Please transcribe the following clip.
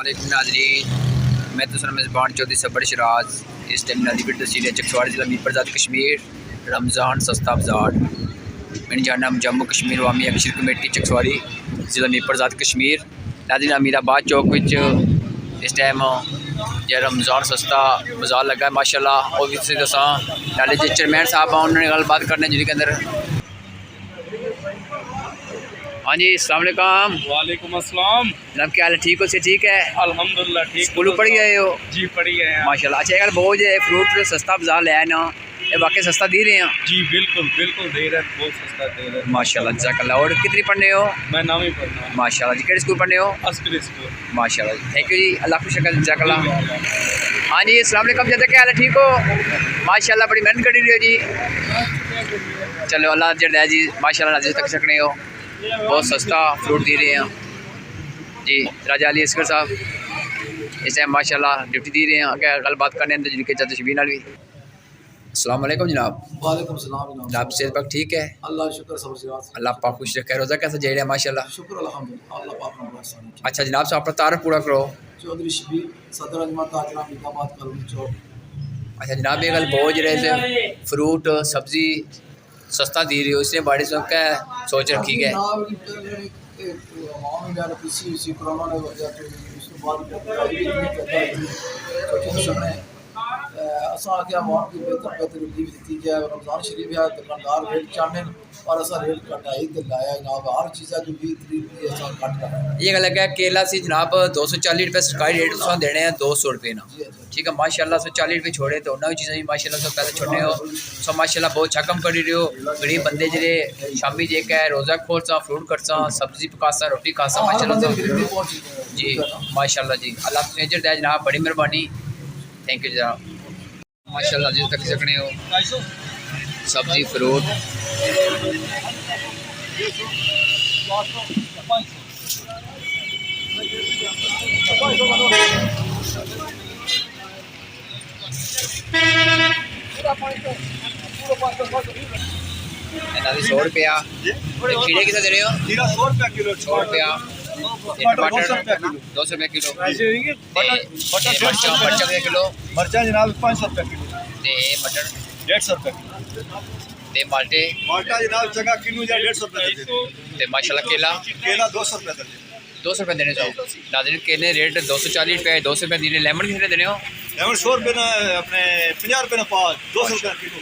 अस्सलामुअलैकुम नाज़रीन, मैं तो मेज़बान चौधरी सबर शराज। इस टाइम नालीगढ़ तहसील चकवाड़ ज़िला मीरपुर कश्मीर। रमज़ान सस्ता बाजार मैंने जाना जम्मू कश्मीर अवामी एक्शन कमेटी चकवाड़ी ज़िला मीरपुर कश्मीर। नाज़रीन अमीराबाद चौक विच इस टाइम जो रमज़ान सस्ता बाजार लगा है माशाल्लाह। और भी दसा नाले जो चेयरमैन साहब उन्होंने गलबात करने जिनके अंदर। हाँ जी, अस्सलाम वालेकुम। वालेकुम अस्सलाम। जनाब क्या हाल है? ठीक हो से? ठीक है अल्हम्दुलिल्लाह ठीक। स्कूल पढ़ गए हो? जी पढ़ी गए हैं माशाल्लाह। अच्छा यार बहुत जो फ्रूट सस्ता बाजार ले आए ना, ये वाकई सस्ता दे रहे हैं? जी बिल्कुल बिल्कुल दे रहे हैं, बहुत सस्ता दे रहे हैं माशाल्लाह जज़ाकल्लाह। और कितनी पढ़ने हो? मैं नामी पढ़ना हूँ। माशाल्लाह जी। किस स्कूल पढ़ने हो? अस्करी स्कूल। माशाल्लाह जी, थैंक यू जी, अल्लाह खुश रखे, जज़ाकल्लाह। हाँ जी, अस्सलाम वालेकुम। जैसे क्या हाल है? ठीक हो? माशाल्लाह बड़ी मेहनत कर रही हो जी। चलो अल्लाह जड़ है जी, माशाल्लाह नाज़रीन तक सकने हो, बहुत सस्ता फ्रूट दे रहे हैं जी। राजा अली असगर साहब इस टाइम माशाल्लाह ड्यूटी दे रहे हैं, आगे गलबात करने अंदर जिनके चाचा शबीर नाल भी। अस्सलाम वालेकुम जनाब। वालेकुम सलाम जनाब सेहत पाक ठीक है? अल्लाह शुक्र सब से अल्लाह पाक खुश रखे। रोज़ा कैसा जा रहा है? माशाल्लाह शुक्र अल्हम्दुलिल्लाह अल्लाह पाक का एहसान है। अच्छा जनाब साहब अपना तारुफ पूरा करो। चौधरी शबीर सदर अजमा ताजरा अमीनाबाद कॉलोनी चौक। अच्छा जनाब ये गल बहुत जरे फ्रूट सब्जी सस्ता दे रही हो, इसने बाड़ी से क्या सोच रखी है? असा आगे अवाम की बेहतर बेहतर रिलीफ दी जाए। रमज़ान शरीफ है, दुकानदार रेट चाहते और असा रेट घटाई तो लाया जनाब। हर चीज़ा जो 20 असा घट कर ये गल है केला सी जनाब 240 रुपये सरकारी रेट तुम देने हैं 200 रुपये ना, ठीक है माशाल्लाह। 140 रुपये छोड़े तो नवी चीज़ें भी माशाल्लाह सब पैसे छोड़ने हो सब माशाल्लाह बहुत अच्छा कम कर रहे हो। गरीब बंदे जे शामी जे है रोज़ा खोलसा फ्रूट कटसा सब्जी पकासा रोटी खासा माशाल्लाह जी माशाल्लाह जी। अल्लाह नेचर दे जनाब, बड़ी मेहरबानी, थैंक यू जनाब। माशाल्लाह जी तक सकने हो सब्जी फ्रूट ₹100 खीरे कितना दे रहे हो? 100 रुपया किलो। 100 रुपया। टमाटर 200 रुपये किलो। मर्चा किलो? मरचा जनाब 500 रुपया किलो। मटर 150 रुपया किलो। माल्टे माल्टा जनाब जगह किलो या 150 रुपया। माशाल्लाह केला 200 रुपया दर्जन। 200 रुपये देने चाहो नाज़रीन। केले रेट 240 रुपये 200 रुपये दे। लेमन कितने देने हो? लेमन 100 रुपये ना, अपने 50 रुपये ना पाव, 200 रुपया किलो।